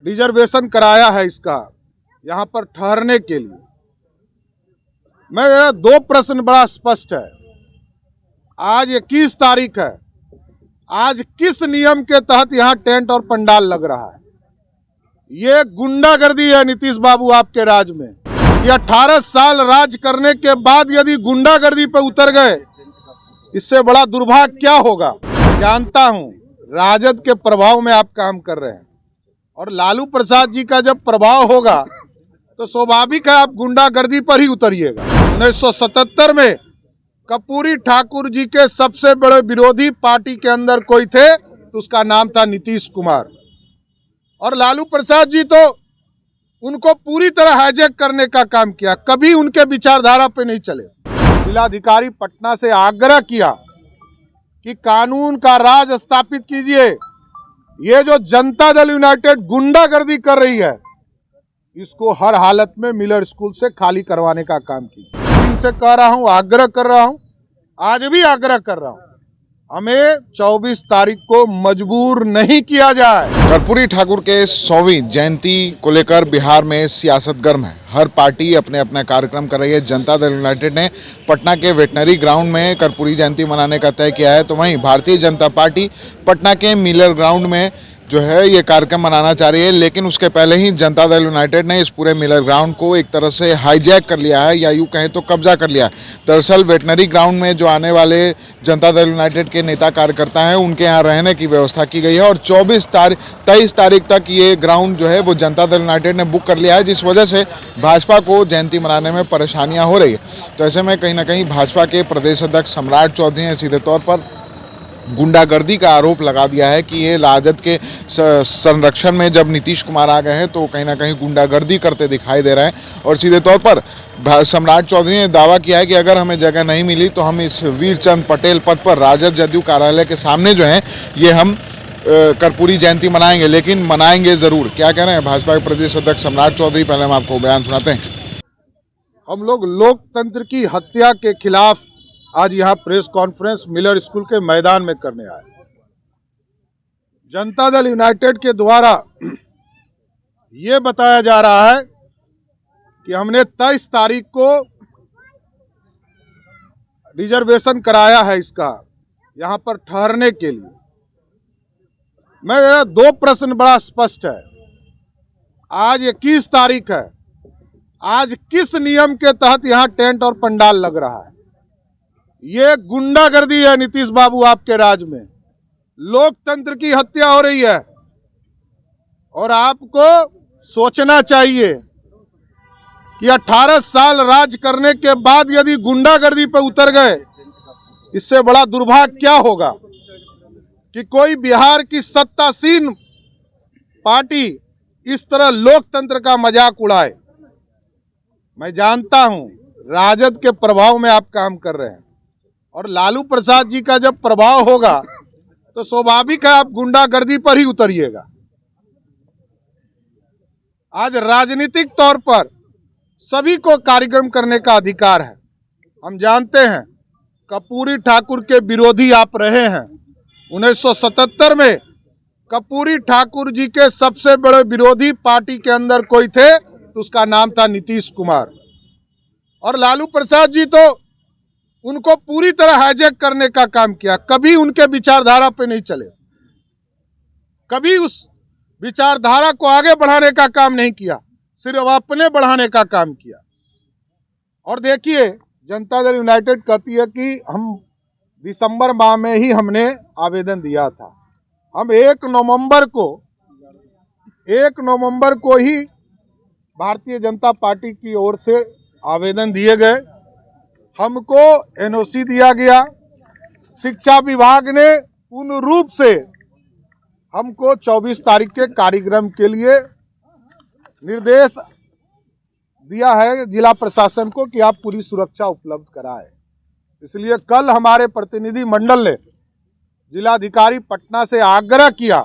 Reservation कराया है इसका यहाँ पर ठहरने के लिए। मेरा दो प्रश्न बड़ा स्पष्ट है। आज 21 तारीख है, आज किस नियम के तहत यहाँ टेंट और पंडाल लग रहा है? ये गुंडागर्दी है नीतीश बाबू आपके राज में। ये 18 साल राज करने के बाद यदि गुंडागर्दी पे उतर गए, इससे बड़ा दुर्भाग्य क्या होगा? जानता हूं राजद के प्रभाव में आप काम कर रहे हैं और लालू प्रसाद जी का जब प्रभाव होगा तो स्वाभाविक है आप गुंडागर्दी पर ही उतरिएगा। 1977 में कर्पूरी ठाकुर जी के सबसे बड़े विरोधी पार्टी के अंदर कोई थे तो उसका नाम था नीतीश कुमार, और लालू प्रसाद जी तो उनको पूरी तरह हाईजैक करने का काम किया, कभी उनके विचारधारा पे नहीं चले। जिलाधिकारी पटना से आग्रह किया कि कानून का राज स्थापित कीजिए। ये जो जनता दल यूनाइटेड गुंडागर्दी कर रही है, इसको हर हालत में मिलर स्कूल से खाली करवाने का काम कीजिए। इनसे कह रहा हूं, आग्रह कर रहा हूं, आज भी आग्रह कर रहा हूं, हमें 24 तारीख को मजबूर नहीं किया जाए। कर्पूरी ठाकुर के 100वीं जयंती को लेकर बिहार में सियासत गर्म है। हर पार्टी अपने अपना कार्यक्रम कर रही है। जनता दल यूनाइटेड ने पटना के वेटनरी ग्राउंड में कर्पूरी जयंती मनाने का तय किया है, तो वहीं भारतीय जनता पार्टी पटना के मिलर ग्राउंड में जो है ये कार्यक्रम मनाना चाह रही है। लेकिन उसके पहले ही जनता दल यूनाइटेड ने इस पूरे मिलर ग्राउंड को एक तरह से हाईजैक कर लिया है, या यूँ कहें तो कब्जा कर लिया है। दरअसल वेटनरी ग्राउंड में जो आने वाले जनता दल यूनाइटेड के नेता कार्यकर्ता हैं, उनके यहाँ रहने की व्यवस्था की गई है और 23 तारीख तक ये ग्राउंड जो है वो जनता दल यूनाइटेड ने बुक कर लिया है, जिस वजह से भाजपा को जयंती मनाने में परेशानियाँ हो रही है। तो ऐसे में कहीं ना कहीं भाजपा के प्रदेश अध्यक्ष सम्राट चौधरी ने सीधे तौर पर गुंडागर्दी का आरोप लगा दिया है कि ये राजद के संरक्षण में जब नीतीश कुमार आ गए हैं तो कहीं ना कहीं गुंडागर्दी करते दिखाई दे रहे हैं। और सीधे तौर पर सम्राट चौधरी ने दावा किया है कि अगर हमें जगह नहीं मिली तो हम इस वीरचंद पटेल पद पर राजद जदयू कार्यालय के सामने जो है ये हम कर्पूरी जयंती मनाएंगे, लेकिन मनाएंगे ज़रूर। क्या कह रहे हैं भाजपा के प्रदेश अध्यक्ष सम्राट चौधरी? पहले हम आपको बयान सुनाते हैं। हम लोग लोकतंत्र की हत्या के खिलाफ आज यहाँ प्रेस कॉन्फ्रेंस मिलर स्कूल के मैदान में करने आए। जनता दल यूनाइटेड के द्वारा ये बताया जा रहा है कि हमने 23 तारीख को रिजर्वेशन कराया है इसका यहाँ पर ठहरने के लिए। मेरा दो प्रश्न बड़ा स्पष्ट है। आज 21 तारीख है, आज किस नियम के तहत यहाँ टेंट और पंडाल लग रहा है? ये गुंडागर्दी है नीतीश बाबू आपके राज में। लोकतंत्र की हत्या हो रही है और आपको सोचना चाहिए कि 18 साल राज करने के बाद यदि गुंडागर्दी पे उतर गए, इससे बड़ा दुर्भाग्य क्या होगा कि कोई बिहार की सत्तासीन पार्टी इस तरह लोकतंत्र का मजाक उड़ाए। मैं जानता हूं राजद के प्रभाव में आप काम कर रहे हैं और लालू प्रसाद जी का जब प्रभाव होगा तो स्वाभाविक है आप गुंडागर्दी पर ही उतरिएगा। आज राजनीतिक तौर पर सभी को कार्यक्रम करने का अधिकार है। हम जानते हैं कर्पूरी ठाकुर के विरोधी आप रहे हैं। 1977 में कर्पूरी ठाकुर जी के सबसे बड़े विरोधी पार्टी के अंदर कोई थे तो उसका नाम था नीतीश कुमार, और लालू प्रसाद जी तो उनको पूरी तरह हाईजैक करने का काम किया, कभी उनके विचारधारा पे नहीं चले, कभी उस विचारधारा को आगे बढ़ाने का काम नहीं किया, सिर्फ अपने बढ़ाने का काम किया। और देखिए जनता दल यूनाइटेड कहती है कि हम दिसंबर माह में ही हमने आवेदन दिया था। हम 1 नवंबर को ही भारतीय जनता पार्टी की ओर से आवेदन दिए गए, हमको एनओसी दिया गया। शिक्षा विभाग ने पूर्ण रूप से हमको 24 तारीख के कार्यक्रम के लिए निर्देश दिया है जिला प्रशासन को कि आप पूरी सुरक्षा उपलब्ध कराएं। इसलिए कल हमारे प्रतिनिधि मंडल ने जिलाधिकारी पटना से आग्रह किया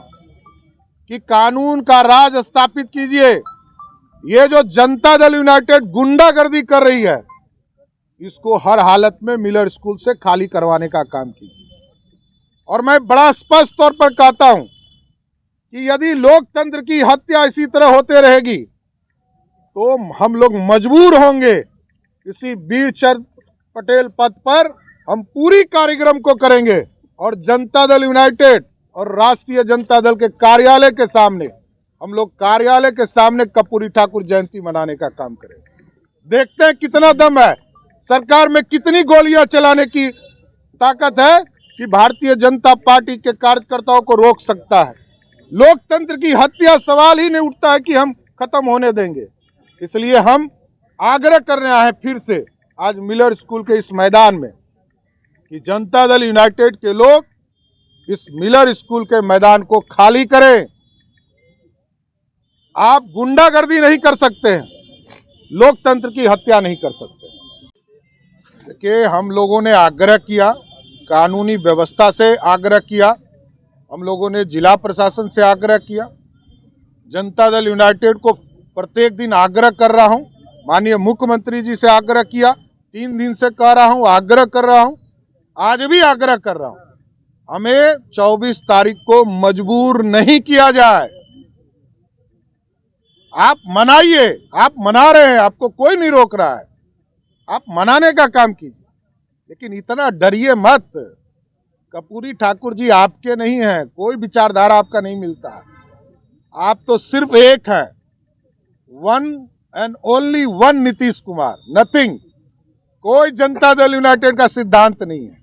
कि कानून का राज स्थापित कीजिए। ये जो जनता दल यूनाइटेड गुंडागर्दी कर रही है, इसको हर हालत में मिलर स्कूल से खाली करवाने का काम कीजिए। और मैं बड़ा स्पष्ट तौर पर कहता हूं कि यदि लोकतंत्र की हत्या इसी तरह होते रहेगी तो हम लोग मजबूर होंगे इसी वीरचंद पटेल पद पर हम पूरी कार्यक्रम को करेंगे और जनता दल यूनाइटेड और राष्ट्रीय जनता दल के कार्यालय के सामने हम लोग कार्यालय के सामने कर्पूरी ठाकुर जयंती मनाने का काम करेंगे। देखते हैं कितना दम है, सरकार में कितनी गोलियां चलाने की ताकत है कि भारतीय जनता पार्टी के कार्यकर्ताओं को रोक सकता है। लोकतंत्र की हत्या सवाल ही नहीं उठता है कि हम खत्म होने देंगे। इसलिए हम आग्रह करने आए हैं फिर से आज मिलर स्कूल के इस मैदान में कि जनता दल यूनाइटेड के लोग इस मिलर स्कूल के मैदान को खाली करें। आप गुंडागर्दी नहीं कर सकते हैं, लोकतंत्र की हत्या नहीं कर सकते। देखिए, हम लोगों ने आग्रह किया, कानूनी व्यवस्था से आग्रह किया, हम लोगों ने जिला प्रशासन से आग्रह किया, जनता दल यूनाइटेड को प्रत्येक दिन आग्रह कर रहा हूं, माननीय मुख्यमंत्री जी से आग्रह किया, 3 दिन से कह रहा हूं, आग्रह कर रहा हूं, आज भी आग्रह कर रहा हूं, हमें 24 तारीख को मजबूर नहीं किया जाए। आप मनाइए, आप मना रहे हैं, आपको कोई नहीं रोक रहा है, आप मनाने का काम कीजिए, लेकिन इतना डरिए मत। कर्पूरी ठाकुर जी आपके नहीं हैं, कोई विचारधारा आपका नहीं मिलता है, आप तो सिर्फ एक है, one and only one Nitish Kumar, nothing. कोई जनता दल यूनाइटेड का सिद्धांत नहीं है,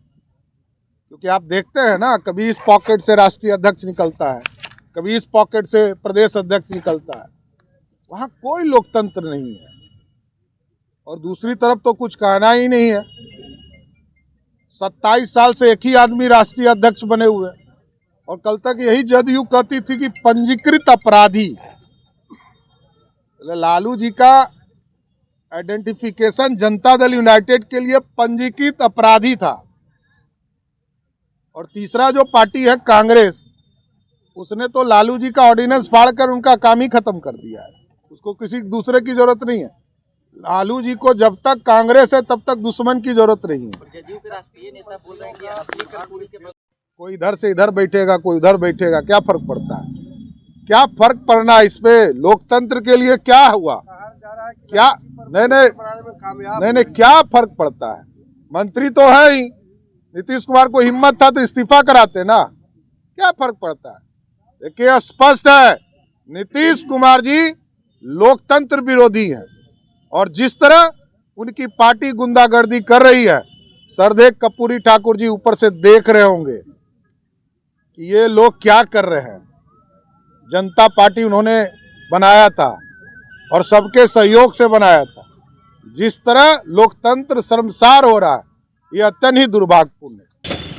क्योंकि आप देखते हैं ना, कभी इस पॉकेट से राष्ट्रीय अध्यक्ष निकलता है, कभी इस पॉकेट से प्रदेश अध्यक्ष निकलता है, वहां कोई लोकतंत्र नहीं है। और दूसरी तरफ तो कुछ कहना ही नहीं है, 27 साल से एक ही आदमी राष्ट्रीय अध्यक्ष बने हुए, और कल तक यही जदयू कहती थी कि पंजीकृत अपराधी। लालू जी का आइडेंटिफिकेशन जनता दल यूनाइटेड के लिए पंजीकृत अपराधी था, और तीसरा जो पार्टी है कांग्रेस, उसने तो लालू जी का ऑर्डिनेंस फाड़कर उनका काम ही खत्म कर दिया है, उसको किसी दूसरे की जरूरत नहीं है। लालू जी को जब तक कांग्रेस है तब तक दुश्मन की जरूरत नहीं है। जदयू के राष्ट्रीय नेता बोल रहे हैं कि अपनी कर्पूरी के कोई इधर से इधर बैठेगा, कोई उधर बैठेगा, क्या फर्क पड़ता है? क्या फर्क पड़ना है इसपे? लोकतंत्र के लिए क्या हुआ? क्या नहीं, क्या फर्क पड़ता है? मंत्री तो है ही, नीतीश कुमार को हिम्मत था तो इस्तीफा कराते ना, क्या फर्क पड़ता है? देखिए, स्पष्ट है, नीतीश कुमार जी लोकतंत्र विरोधी हैं, और जिस तरह उनकी पार्टी गुंडागर्दी कर रही है, सरदेव कर्पूरी ठाकुर जी ऊपर से देख रहे होंगे कि ये लोग क्या कर रहे हैं। जनता पार्टी उन्होंने बनाया था और सबके सहयोग से बनाया था। जिस तरह लोकतंत्र शर्मसार हो रहा है, ये अत्यंत ही दुर्भाग्यपूर्ण है।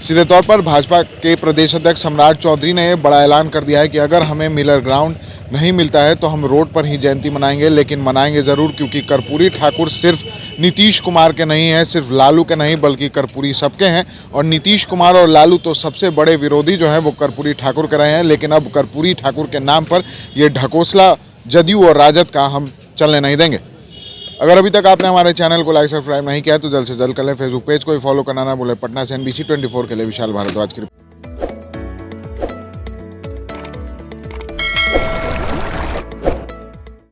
सीधे तौर पर भाजपा के प्रदेश अध्यक्ष सम्राट चौधरी ने बड़ा ऐलान कर दिया है कि अगर हमें मिलर ग्राउंड नहीं मिलता है तो हम रोड पर ही जयंती मनाएंगे, लेकिन मनाएंगे ज़रूर, क्योंकि कर्पूरी ठाकुर सिर्फ नीतीश कुमार के नहीं हैं, सिर्फ लालू के नहीं, बल्कि कर्पूरी सबके हैं। और नीतीश कुमार और लालू तो सबसे बड़े विरोधी जो हैं वो कर्पूरी ठाकुर के रहे हैं, लेकिन अब कर्पूरी ठाकुर के नाम पर ये ढकोसला जदयू और राजद का हम चलने नहीं देंगे। अगर अभी तक आपने हमारे चैनल को लाइक सब्सक्राइब नहीं किया है तो जल्द से जल्द कर लें। फेसबुक पेज को भी फॉलो करना ना भूलें। पटना से NBC 24 के लिए विशाल भारद्वाज की रिपोर्ट।